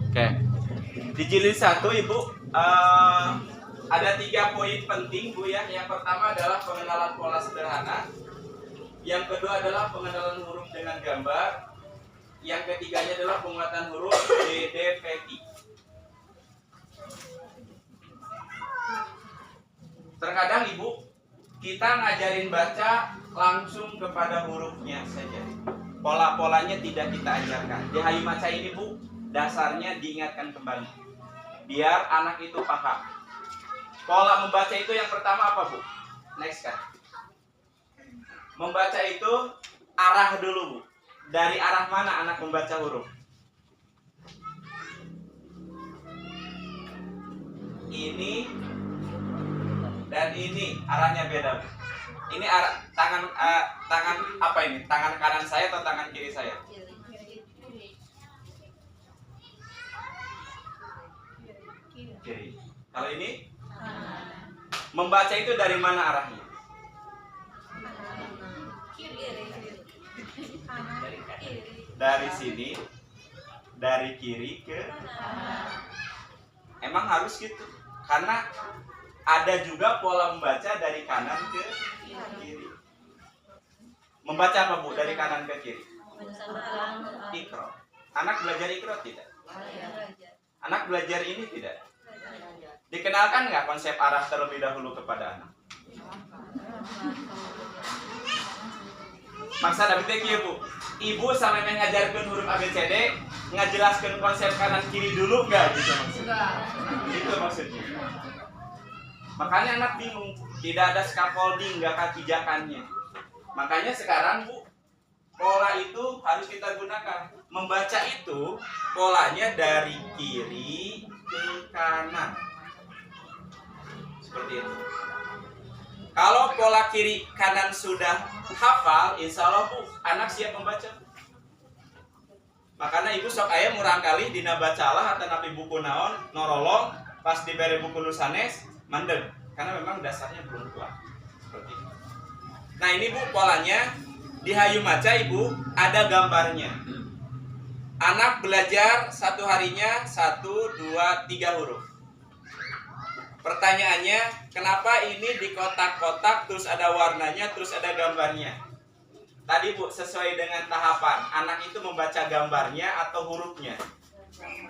Oke. Di jilid 1 Ibu ada 3 poin penting Bu ya. Yang pertama adalah pengenalan pola sederhana. Yang kedua adalah pengenalan huruf dengan gambar. Yang ketiganya adalah penguatan huruf DDVT. Terkadang Ibu kita ngajarin baca langsung kepada hurufnya saja. Pola-polanya tidak kita ajarkan. Di Hayu Maca ini Bu, dasarnya diingatkan kembali. Biar anak itu paham. Pola membaca itu yang pertama apa Bu? Next kan. Membaca itu arah dulu Bu. Dari arah mana anak membaca huruf? Ini dan ini arahnya beda Bu. Ini arah tangan apa ini? Tangan kanan saya atau tangan kiri saya? Kiri. Kalau ini? Membaca itu dari mana arahnya? Dari sini, dari kiri ke emang harus gitu. Karena ada juga pola membaca dari kanan ke kiri. Membaca apa Bu dari kanan ke kiri? Iqra. Anak belajar Iqra tidak? Anak belajar ini tidak? Dikenalkan nggak konsep arah terlebih dahulu kepada anak? Maksud abdi kieu Bu. Ibu sampai mengajarkan huruf ABCD, ngajelaskan konsep kanan kiri dulu nggak gitu maksudnya? Itu maksudnya. Makanya anak bingung, tidak ada scaffolding, nggak kebijakannya. Makanya sekarang Bu, pola itu harus kita gunakan. Membaca itu polanya dari kiri ke kanan. Seperti itu. Kalau pola kiri kanan sudah hafal, insya Allah Bu, anak siap membaca. Makanya ibu sok aya murang kali dina bacalah atau napi buku naon norolong pas diberi buku nusanes mandeg karena memang dasarnya belum kuat. Seperti itu. Nah ini Bu polanya di Hayu Maca Ibu ada gambarnya. Anak belajar satu harinya 1, 2, 3 huruf. Pertanyaannya, kenapa ini di kotak-kotak terus ada warnanya, terus ada gambarnya? Tadi Bu, sesuai dengan tahapan, anak itu membaca gambarnya atau hurufnya?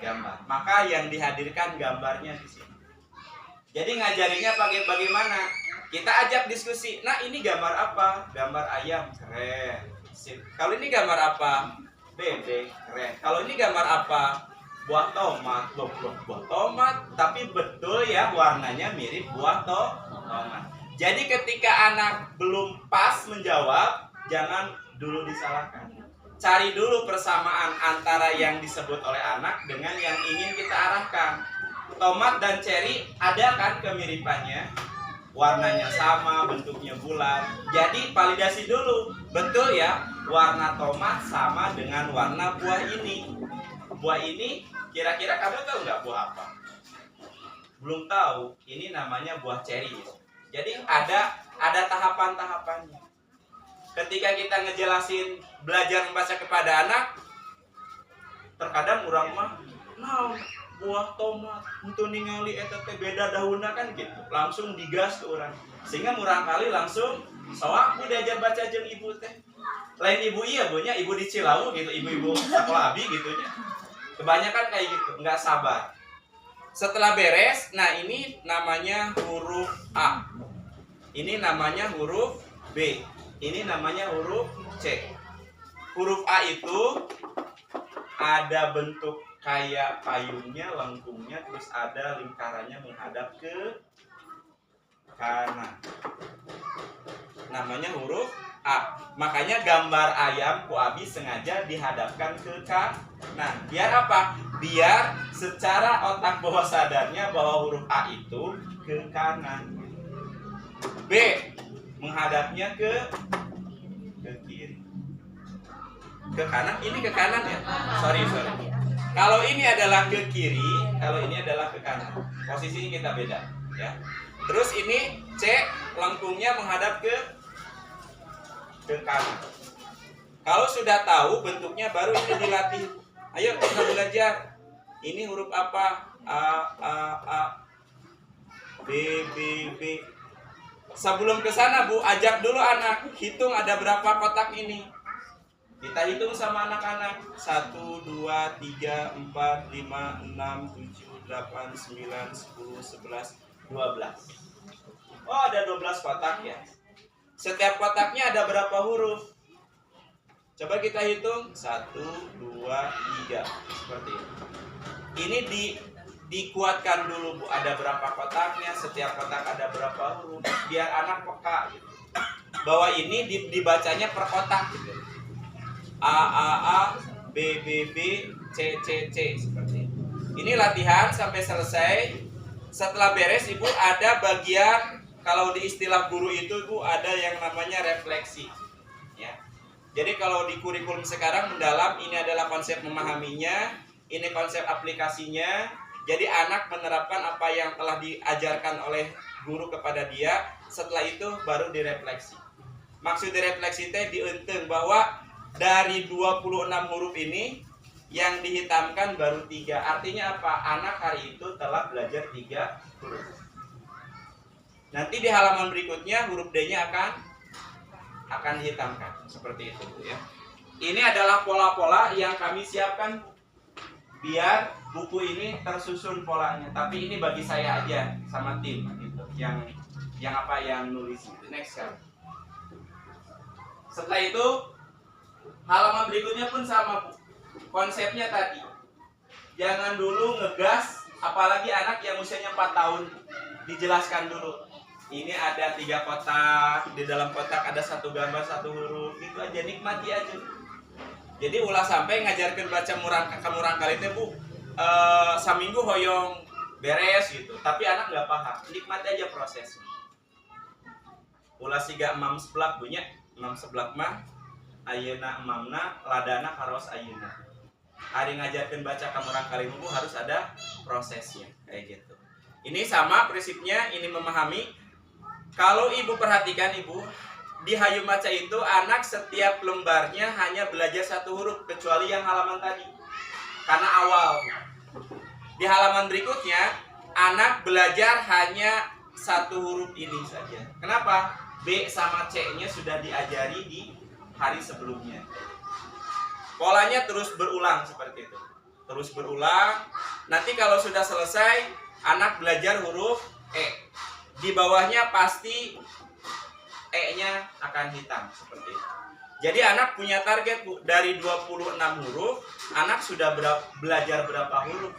Gambar. Maka yang dihadirkan gambarnya di sini. Jadi ngajarinya bagaimana? Kita ajak diskusi. Nah, ini gambar apa? Gambar ayam, keren. Sip. Kalau ini gambar apa? Bebek, keren. Kalau ini gambar apa? Buah tomat, buah tomat, tapi betul ya warnanya mirip buah tomat. Jadi ketika anak belum pas menjawab, jangan dulu disalahkan. Cari dulu persamaan antara yang disebut oleh anak dengan yang ingin kita arahkan. Tomat dan ceri ada kan kemiripannya? Warnanya sama, bentuknya bulat. Jadi validasi dulu. Betul ya, warna tomat sama dengan warna buah ini. Buah ini kira-kira kamu tahu nggak buah apa? Belum tahu. Ini namanya buah ceri. Jadi ada tahapan-tahapannya. Ketika kita ngejelasin belajar membaca kepada anak, terkadang urang mah buah tomat untuk ningali eta teh beda daunna kan gitu. Langsung digas ke urang. Sehingga murang kali langsung soak Bu diajar baca jeung ibu teh. Lain ibu iya Bu nya, ibu di Cilawu gitu, ibu-ibu sekolah abi gitu nya. Kebanyakan kayak gitu, nggak sabar. Setelah beres, nah ini namanya huruf A. Ini namanya huruf B. Ini namanya huruf C. Huruf A itu ada bentuk kayak payungnya, lengkungnya, terus ada lingkarannya menghadap ke kanan. Namanya huruf A. Makanya gambar ayam ku abi sengaja dihadapkan ke kanan. Biar apa? Biar secara otak bawah sadarnya bahwa huruf A itu ke kanan. B. Menghadapnya ke kiri. Ke kanan, ini ke kanan ya? Sorry. Kalau ini adalah ke kiri, kalau ini adalah ke kanan. Posisinya kita beda, ya. Terus ini C, lengkungnya menghadap ke kanan. Kalau sudah tahu bentuknya baru ini dilatih. Ayo kita belajar. Ini huruf apa? A, B, B, B. Sebelum ke sana Bu, ajak dulu anak. Hitung ada berapa kotak ini. Kita hitung sama anak-anak. 1, 2, 3, 4, 5, 6, 7, 8, 9, 10, 11, 12. Oh, ada 12 kotak ya. Setiap kotaknya ada berapa huruf? Coba kita hitung 1, 2, 3 seperti ini. Ini dikuatkan dulu Bu, ada berapa kotaknya, setiap kotak ada berapa huruf, biar anak peka gitu. Bahwa ini dibacanya per kotak gitu. A, B, B, B, C, C, C seperti ini. Ini latihan sampai selesai. Setelah beres Ibu ada bagian, kalau di istilah guru itu Bu ada yang namanya refleksi. Ya. Jadi kalau di kurikulum sekarang mendalam, ini adalah konsep memahaminya, ini konsep aplikasinya. Jadi anak menerapkan apa yang telah diajarkan oleh guru kepada dia, setelah itu baru direfleksi. Maksud direfleksi itu dienteng bahwa dari 26 huruf ini yang dihitamkan baru 3. Artinya apa? Anak hari itu telah belajar 3 huruf. Nanti di halaman berikutnya huruf D-nya akan dihitamkan seperti itu ya. Ini adalah pola-pola yang kami siapkan biar buku ini tersusun polanya. Tapi ini bagi saya aja sama tim gitu. Yang nulis itu. Next kan. Setelah itu halaman berikutnya pun sama Bu. Konsepnya tadi. Jangan dulu ngegas, apalagi anak yang usianya 4 tahun. Dijelaskan dulu. Ini ada 3 kotak, di dalam kotak ada 1 gambar 1 huruf, gitu aja, nikmati aja. Jadi ulah sampai ngajarkan baca murangkal itu Bu, saminggu hoyong beres gitu, tapi anak nggak paham, nikmati aja prosesnya. Ulah siga emam seblak punya, emam seblak mah, ayeuna emamna, ladana karos ayeuna. Hari ngajarkan baca murangkal itu Bu harus ada prosesnya, kayak gitu. Ini sama prinsipnya, ini memahami. Kalau Ibu perhatikan Ibu, di Hayum Baca itu anak setiap lembarnya hanya belajar 1 huruf, kecuali yang halaman tadi. Karena awal. Di halaman berikutnya, anak belajar hanya 1 huruf ini saja. Kenapa? B sama C-nya sudah diajari di hari sebelumnya. Polanya terus berulang seperti itu. Terus berulang. Nanti kalau sudah selesai, anak belajar huruf E. Di bawahnya pasti E-nya akan hitam seperti itu. Jadi anak punya target Bu, dari 26 huruf, anak sudah belajar berapa huruf.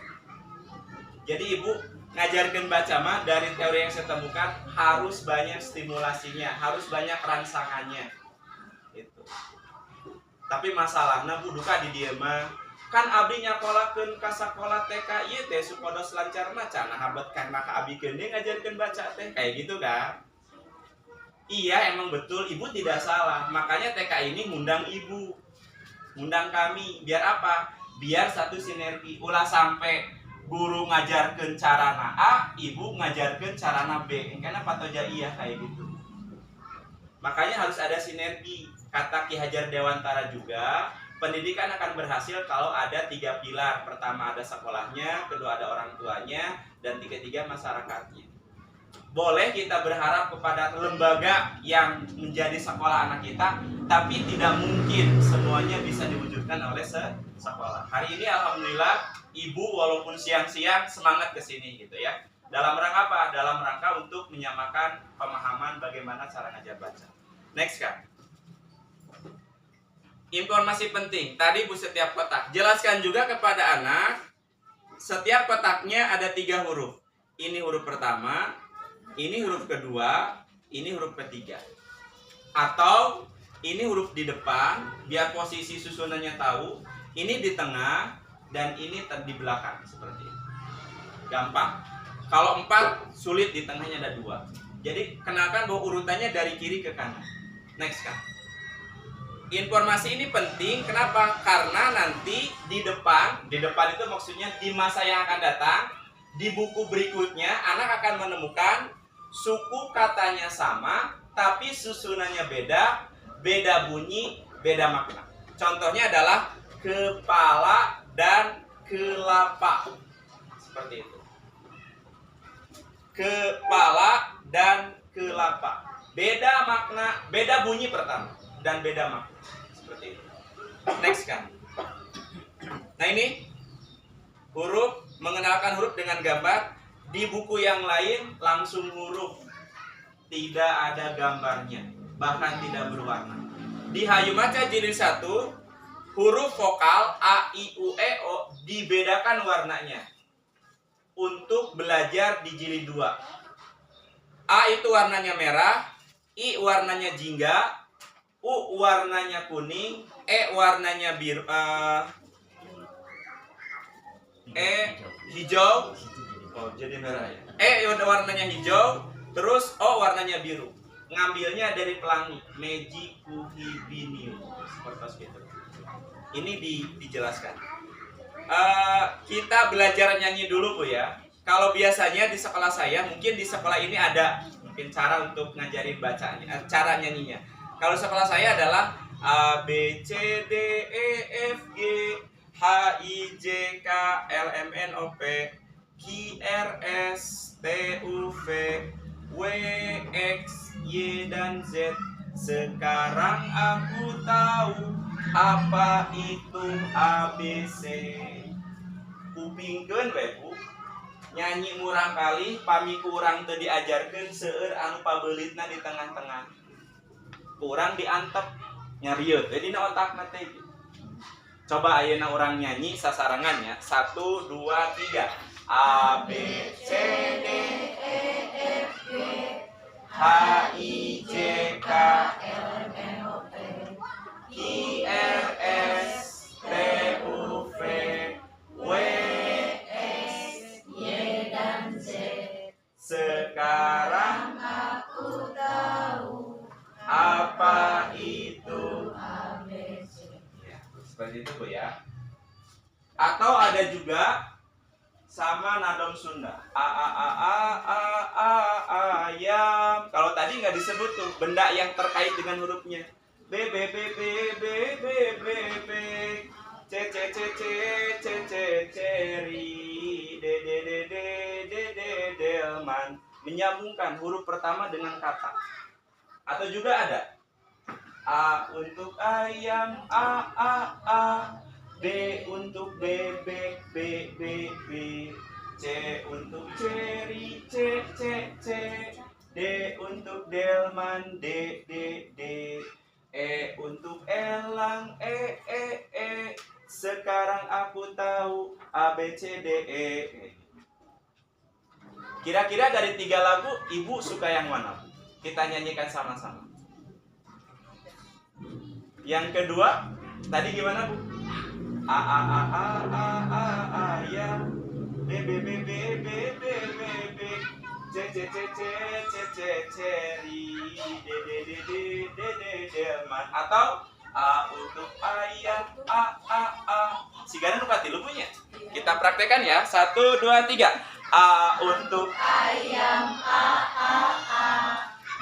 Jadi Ibu ngajarkan baca mah dari teori yang saya temukan harus banyak stimulasinya, harus banyak rangsangannya. Itu. Tapi masalahnya Bu duka di dieu mah kan abdi nyakolakeun ka sakola TK ieu teh supados lancar maca, nah habat kan maka abdi geuning ngajarkeun baca teh kayak gitu kan. Iya emang betul, Ibu tidak salah. Makanya TK ini ngundang Ibu, ngundang kami, biar apa? Biar satu sinergi. Ulah sampai guru ngajarkeun carana A, Ibu ngajarkeun carana B. Karena patoja iya kayak gitu. Makanya harus ada sinergi. Kata Ki Hajar Dewantara juga, pendidikan akan berhasil kalau ada 3 pilar. Pertama ada sekolahnya, kedua ada orang tuanya, dan ketiga masyarakatnya. Boleh kita berharap kepada lembaga yang menjadi sekolah anak kita, tapi tidak mungkin semuanya bisa diwujudkan oleh sekolah. Hari ini alhamdulillah Ibu walaupun siang-siang semangat ke sini gitu ya. Dalam rangka apa? Dalam rangka untuk menyamakan pemahaman bagaimana cara ngajar baca. Next kan. Informasi penting, tadi Bu setiap kotak. Jelaskan juga kepada anak, setiap kotaknya ada 3 huruf. Ini huruf pertama, ini huruf kedua, ini huruf ketiga. Atau ini huruf di depan, biar posisi susunannya tahu. Ini di tengah, dan ini di belakang. Seperti ini. Gampang. Kalau 4, sulit, di tengahnya ada 2. Jadi kenakan bahwa urutannya dari kiri ke kanan. Next kan. Informasi ini penting, kenapa? Karena nanti di depan itu maksudnya di masa yang akan datang, di buku berikutnya anak akan menemukan suku katanya sama, tapi susunannya beda, beda bunyi, beda makna. Contohnya adalah kepala dan kelapa. Seperti itu. Kepala dan kelapa. Beda makna, beda bunyi pertama dan beda makna. Seperti itu. Next kan. Nah ini huruf, mengenalkan huruf dengan gambar. Di buku yang lain langsung huruf, tidak ada gambarnya, bahkan tidak berwarna. Di Hayumaca jilid 1, huruf vokal A, I, U, E, O dibedakan warnanya untuk belajar di jilid 2. A itu warnanya merah, I warnanya jingga, U warnanya kuning, E warnanya biru, E hijau. Oh, jadi merah ya. E warnanya hijau, terus O warnanya biru. Ngambilnya dari pelangi, Meiji Kuhibiniu. Seperti itu. Ini dijelaskan. Kita belajar nyanyi dulu Bu ya. Kalau biasanya di sekolah saya, mungkin di sekolah ini ada mungkin cara untuk ngajarin bacanya, cara nyanyinya. Kalau sekolah saya adalah A B C D E F G H I J K L M N O P Q R S T U V W X Y dan Z. Sekarang aku tahu apa itu ABC. Kupingkeun we Bu. Nyanyi murang kali pami kurang teu diajarkeun seueur anu pabeulitna di tengah-tengah. Kurang diantep nyariut. Jadi dina otakna teh. Coba ayeuna urang nyanyi sasarangan ya. 1 2 3. A B C D E F G H I J K L M N O P Q R S T U V W X Y dan Z. Sekarang aku tahu apa itu ABC. Ya, seperti itu Bu ya. Atau ada juga sama nadom Sunda. Ayam. Kalau tadi nggak disebut tuh benda yang terkait dengan hurufnya. B B B B B B B B C C C C C C ceri D D D D D D delman. Menyambungkan huruf pertama dengan kata. Atau juga ada A untuk ayam, A. B untuk bebek, B. C untuk ceri, C. D untuk delman, D. E untuk elang, E. Sekarang aku tahu A, B, C, D, E. Kira-kira dari 3 lagu, Ibu suka yang mana? Kita nyanyikan sama-sama. Yang kedua, tadi gimana Bu? Ayam. B C ceri D delman. Atau A untuk ayam, A. Sigana nu katilu punya. Kita praktekkan ya. 1 2 3. A untuk ayam, A.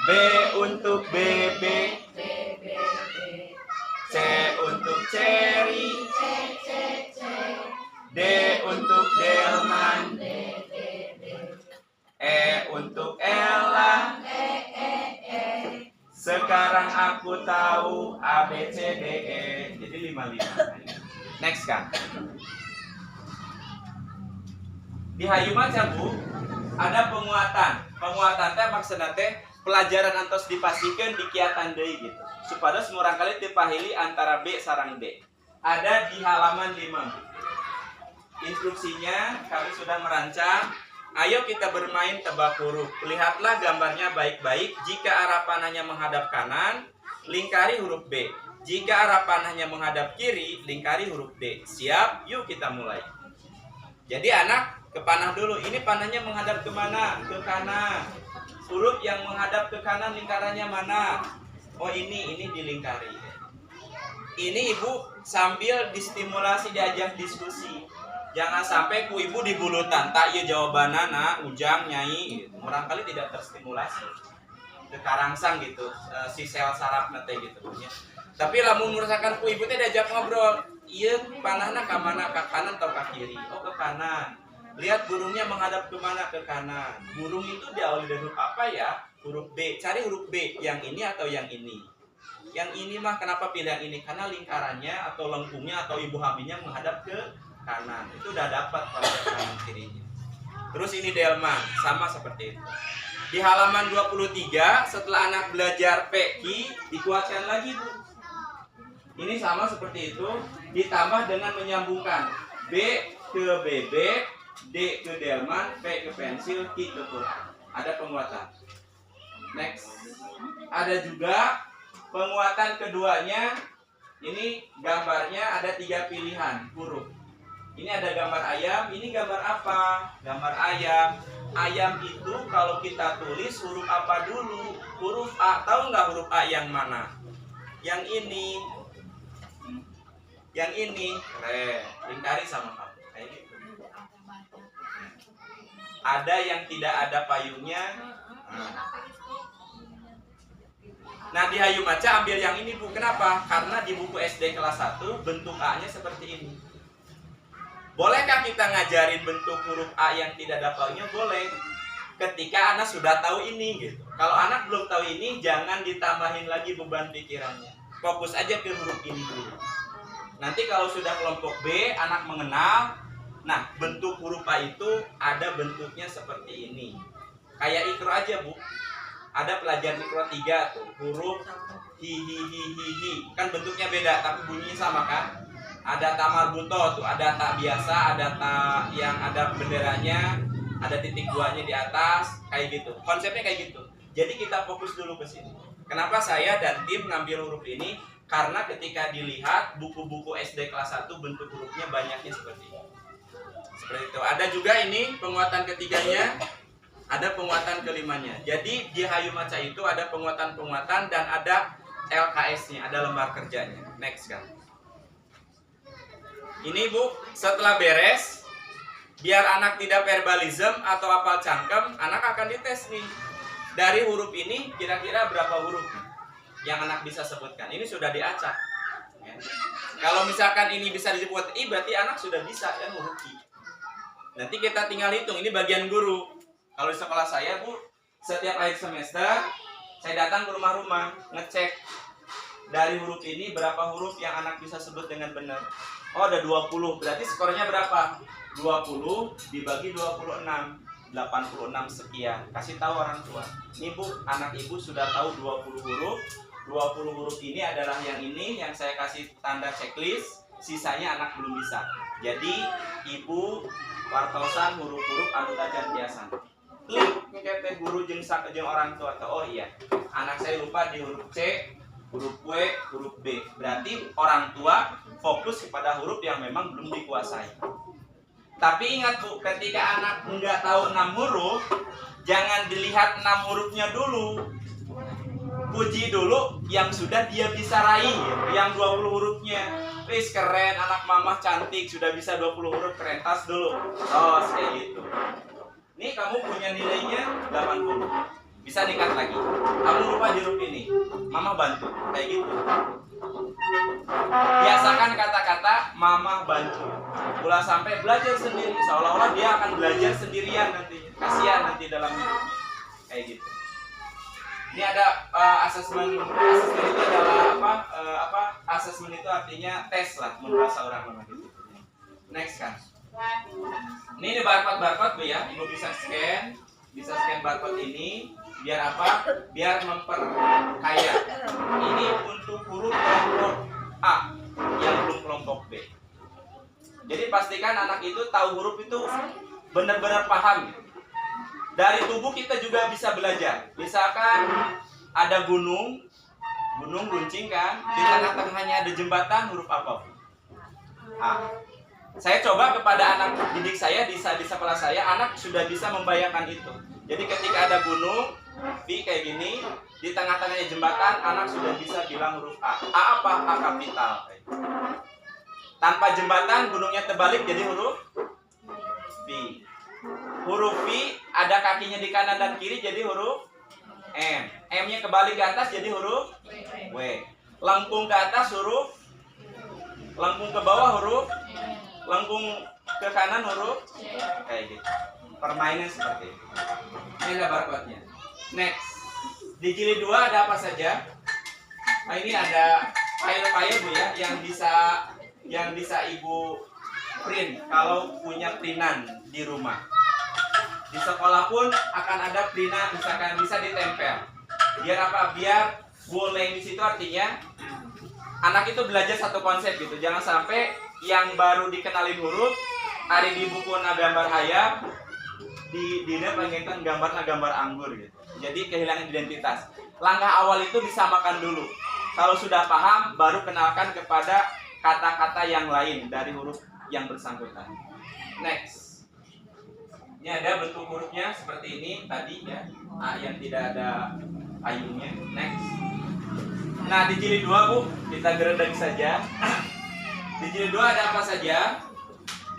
B untuk bebek, C untuk ceri, D untuk delman, E untuk elang, E. Sekarang aku tahu A, B, C, D, E. Jadi 5. Next kan. Di Hayumaca Bu, ada penguatan. Penguatan teh maksudna teh pelajaran antos dipastikan dikiatan deui gitu. Supados murang kali dipahili antara B sareng D. Ada di halaman 5. Instruksinya kami sudah merancang. Ayo kita bermain tebak huruf. Lihatlah gambarnya baik-baik. Jika arah panahnya menghadap kanan, lingkari huruf B. Jika arah panahnya menghadap kiri, lingkari huruf D. Siap? Yuk kita mulai. Jadi anak ke panah dulu. Ini panahnya menghadap kemana? Ke kanan. Huruf yang menghadap ke kanan lingkarannya mana? Oh ini dilingkari. Ini Ibu sambil distimulasi, diajak diskusi. Jangan sampai ku Ibu dibulutan, tak ya jawabanana, ujang, nyai, gitu. Barangkali tidak terstimulasi. Kekarangsang gitu, si sel saraf nate gitu. Tapi lamun merasakan ku ibu teh diajak ngobrol, iya panahna ke mana, ke kanan atau ke kiri? Oh ke kanan. Lihat burungnya menghadap ke mana, ke kanan. Burung itu diawali dari huruf apa ya? Huruf B. Cari huruf B, yang ini atau yang ini. Yang ini mah kenapa pilih yang ini? Karena lingkarannya atau lengkungnya atau ibu hamilnya menghadap ke kanan. Itu udah dapat pada kanan kirinya. Terus ini delman, sama seperti itu. Di halaman 23, setelah anak belajar peki, dikuatkan lagi Bu. Ini sama seperti itu, ditambah dengan menyambungkan B ke BB, D ke delman, P ke pensil, Q ke Quran. Ada penguatan. Next. Ada juga penguatan keduanya. Ini gambarnya ada 3 pilihan huruf. Ini ada gambar ayam, ini gambar apa? Gambar ayam. Ayam itu kalau kita tulis huruf apa dulu? Huruf A. Tahu nggak huruf A yang mana? Yang ini. Yang ini. Keren. Lingkari sama kamu. Kayak gitu. Ada yang tidak ada payungnya. Nah di Hayu Maca ambil yang ini Bu. Kenapa? Karena di buku SD kelas 1 bentuk A-nya seperti ini. Bolehkah kita ngajarin bentuk huruf A yang tidak ada payungnya? Boleh. Ketika anak sudah tahu ini gitu. Kalau anak belum tahu ini, jangan ditambahin lagi beban pikirannya. Fokus aja ke huruf ini dulu. Nanti kalau sudah kelompok B, anak mengenal. Nah, bentuk huruf A itu ada bentuknya seperti ini. Kayak Iqra aja Bu. Ada pelajaran Iqra 3 tuh, huruf hi. Kan bentuknya beda, tapi bunyinya sama kan? Ada ta marbuto tuh, ada ta biasa, ada ta yang ada benderanya, ada titik 2-nya di atas, kayak gitu. Konsepnya kayak gitu. Jadi kita fokus dulu ke sini. Kenapa saya dan tim ngambil huruf ini? Karena ketika dilihat buku-buku SD kelas 1 bentuk hurufnya banyaknya seperti ini. Seperti itu. Ada juga ini penguatan ketiganya, ada penguatan kelimanya. Jadi di Hayu Maca itu ada penguatan-penguatan dan ada LKS-nya, ada lembar kerjanya. Next kan. Ini Bu, setelah beres, biar anak tidak verbalism atau hafal cangkem, anak akan dites nih. Dari huruf ini, kira-kira berapa huruf yang anak bisa sebutkan? Ini sudah diacak. Ya. Kalau misalkan ini bisa disebut I, berarti anak sudah bisa kan huruf I. Nanti kita tinggal hitung, ini bagian guru. Kalau di sekolah saya Bu, setiap akhir semester, saya datang ke rumah-rumah, ngecek dari huruf ini berapa huruf yang anak bisa sebut dengan benar. Oh ada 20, berarti skornya berapa? 20 dibagi 26, 86 sekian. Kasih tahu orang tua. Ini Bu, anak ibu sudah tahu 20 huruf. 20 huruf ini adalah yang ini, yang saya kasih tanda checklist. Sisanya anak belum bisa. Jadi ibu wartosan huruf-huruf anu tajan biasa. Klik ngekete guru jeung orang tua. Oh iya, anak saya lupa di huruf C, huruf W, huruf B. Berarti orang tua fokus kepada huruf yang memang belum dikuasai. Tapi ingat Bu, ketika anak nggak tahu 6 huruf, jangan dilihat 6 hurufnya dulu. Puji dulu yang sudah dia bisa raih, yang 20 hurufnya. Wis keren, anak mama cantik, sudah bisa 20 huruf, keren. Tas dulu. Oh, kayak gitu. Nih kamu punya nilainya 80. Bisa dikat lagi. Kamu lupa di huruf ini. Mama bantu. Kayak gitu. Biasakan kata-kata mama bantu. Ulah sampai belajar sendiri. Seolah-olah dia akan belajar sendirian nanti. Kasihan nanti dalam hidupnya. Kayak gitu. Ini ada asesmen. Asesmen itu adalah asesmen itu artinya tes lah menurut seorang orang gitu. Next kan. Ini barcode Bu ya. Ibu bisa scan barcode ini. Biar apa? Biar memperkaya. Ini untuk huruf kelompok A yang belum kelompok B. Jadi pastikan anak itu tahu huruf itu benar-benar paham. Dari tubuh kita juga bisa belajar. Misalkan ada gunung runcing kan, di tengah-tengahnya ada jembatan, huruf apa? A. Saya coba kepada anak didik saya di sekolah saya, anak sudah bisa membayangkan itu. Jadi ketika ada gunung V kayak gini, di tengah-tengahnya jembatan, anak sudah bisa bilang huruf A. A apa? A kapital. Tanpa jembatan, gunungnya terbalik jadi huruf V. Huruf V ada kakinya di kanan dan kiri jadi huruf M. M-nya kebalik ke atas jadi huruf W. lengkung ke atas huruf, lengkung ke bawah huruf, lengkung ke kanan huruf, kayak gitu. Permainan seperti itu. Ini ada barcode-nya. Next, di jilid 2 ada apa saja? Nah, ini ada file-file Bu ya, yang bisa Ibu print kalau punya printan di rumah. Di sekolah pun akan ada printan, misalkan bisa ditempel. Biar apa? Biar boleh di situ artinya anak itu belajar satu konsep gitu. Jangan sampai yang baru dikenalin huruf, hari di buku gambar hayam, di pengintan gambar anggur gitu. Jadi kehilangan identitas. Langkah awal itu disamakan dulu. Kalau sudah paham, baru kenalkan kepada kata-kata yang lain dari huruf yang bersangkutan. Next. Ini ada bentuk hurufnya seperti ini tadi ya. A yang tidak ada payungnya. Next. Nah, di jilid 2 Bu, kita geredek saja. Di jilid 2 ada apa saja?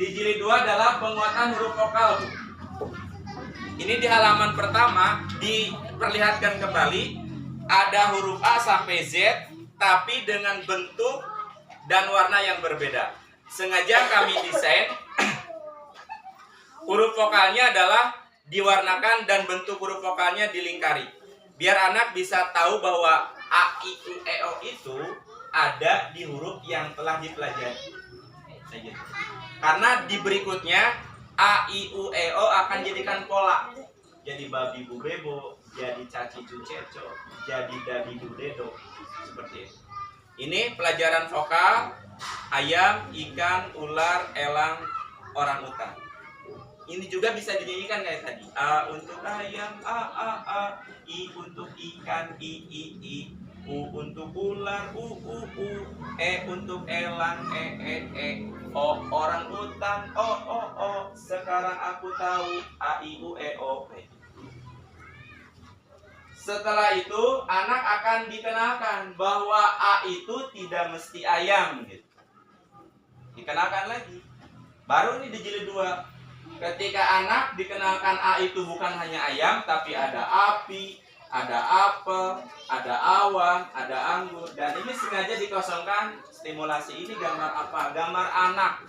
Di jilid 2 adalah penguatan huruf vokal Bu. Ini di halaman pertama diperlihatkan kembali ada huruf A sampai Z tapi dengan bentuk dan warna yang berbeda. Sengaja kami desain huruf vokalnya adalah diwarnakan dan bentuk huruf vokalnya dilingkari. Biar anak bisa tahu bahwa A, I, U, E, O itu ada di huruf yang telah dipelajari. Karena di berikutnya A, I, U, E, O akan jadikan pola. Jadi babi bu bebo, jadi caci cu ceco, jadi dadi du dedo. Seperti itu. Ini pelajaran vokal ayam, ikan, ular, elang, orang utan. Ini juga bisa dinyanyikan kayak tadi. A untuk ayam, a, I untuk ikan, I, U untuk ular, U, E untuk elang, E, O orang utan, O. Sekarang aku tahu A, I, U, E, O. Setelah itu anak akan dikenalkan bahwa A itu tidak mesti ayam gitu. Dikenalkan lagi. Baru ini di jilid 2. Ketika anak dikenalkan A itu bukan hanya ayam, tapi ada api, ada apel, ada awan, ada anggur. Dan ini sengaja dikosongkan. Stimulasi ini gambar apa? Gambar anak.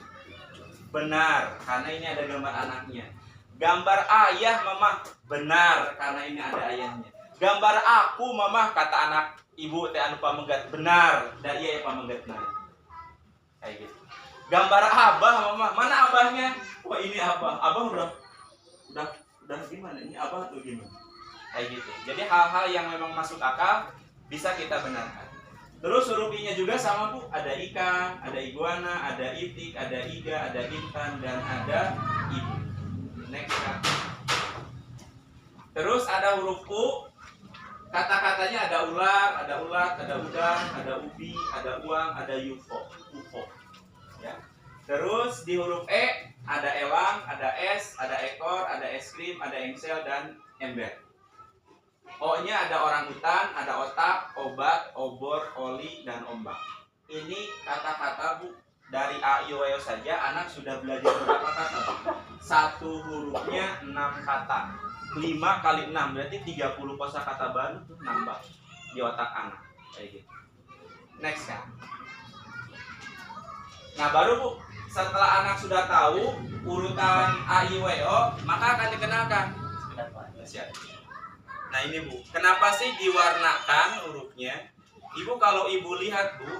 Benar, karena ini ada gambar anaknya. Gambar ayah, mama. Benar, karena ini ada ayahnya. Gambar aku, mama, kata anak ibu teh anu pamenggat. Benar, da iya ya pamenggat. Kayak gitu. Gambar abah, mama, mana abahnya? Wah, ini abah. Abah udah gimana? Ini abah tuh gimana? Kayak gitu. Jadi hal-hal yang memang masuk akal bisa kita benarkan. Terus huruf I-nya juga sama Bu, ada ikan, ada iguana, ada itik, ada iga, ada intan, dan ada ibu. Next kan. Terus ada huruf U. Kata-katanya ada ular, ada ulat, ada udang, ada ubi, ada uang, ada UFO. Ya. Terus di huruf E ada elang, ada es, ada ekor, ada es krim, ada engsel, dan ember. O-nya ada orang hutan, ada otak, obat, obor, oli, dan ombak. Ini kata-kata Bu. Dari A, I, O, E, O saja anak sudah belajar berapa kata? Satu hurufnya 6 kata. 5 kali 6 berarti 30 kosakata baru tuh nambah di otak anak. Kayak gitu. Next kan. Nah baru Bu, setelah anak sudah tahu urutan A, I, O, E, O, maka akan dikenalkan. Nah ini Bu, kenapa sih diwarnakan hurufnya? Ibu kalau Ibu lihat Bu,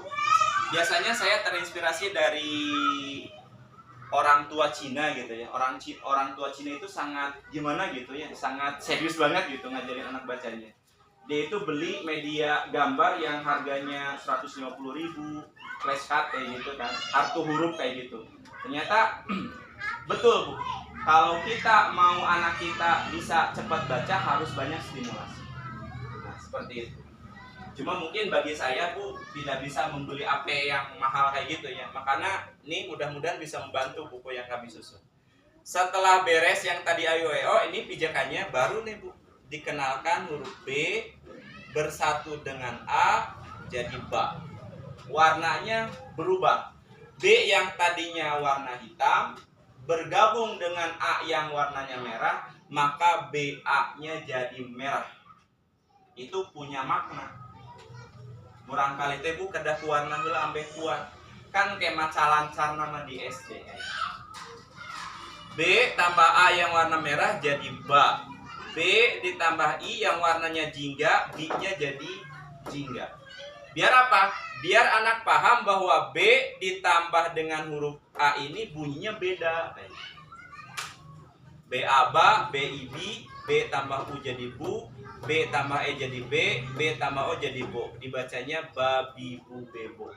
biasanya saya terinspirasi dari orang tua Cina gitu ya. Orang tua Cina itu sangat gimana gitu ya, sangat serius banget gitu ngajarin anak bacanya. Dia itu beli media gambar yang harganya 150.000, flashcard kayak gitu kan, kartu huruf kayak gitu. Ternyata betul Bu, kalau kita mau anak kita bisa cepat baca harus banyak stimulasi. Nah seperti itu. Cuma mungkin bagi saya Bu tidak bisa membeli AP yang mahal kayak gitu ya. Makanya ini mudah-mudahan bisa membantu buku yang kami susun. Setelah beres yang tadi A, I, O, E, O, ini pijakannya baru nih Bu. Dikenalkan huruf B bersatu dengan A jadi ba. Warnanya berubah. B yang tadinya warna hitam bergabung dengan A yang warnanya merah, maka BA-nya jadi merah. Itu punya makna. Murangkali teh bu kada warna heula ambe kuat. Kan kayak maca lancar nama di SD. B tambah A yang warna merah jadi ba. B ditambah I yang warnanya jingga, B-nya jadi jingga. Biar apa? Biar anak paham bahwa B ditambah dengan huruf A ini bunyinya beda. B aba, B ibi, B tambah U jadi bu, B tambah E jadi B, B tambah O jadi bo. Dibacanya babi bu bebo.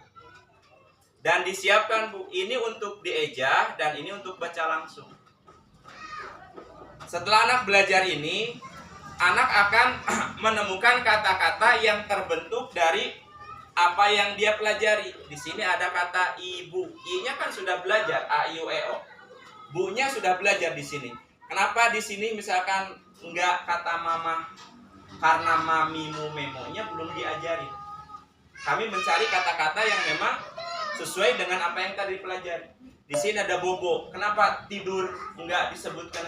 Dan disiapkan bu, ini untuk diejah dan ini untuk baca langsung. Setelah anak belajar ini, anak akan menemukan kata-kata yang terbentuk dari apa yang dia pelajari. Di sini ada kata ibu, i-nya kan sudah belajar a, i, u, e, o. Bu-nya sudah belajar di sini. Kenapa di sini misalkan enggak kata mama? Karena mamimu memonya belum diajari. Kami mencari kata-kata yang memang sesuai dengan apa yang tadi pelajari. Di sini ada bobo. Kenapa tidur enggak disebutkan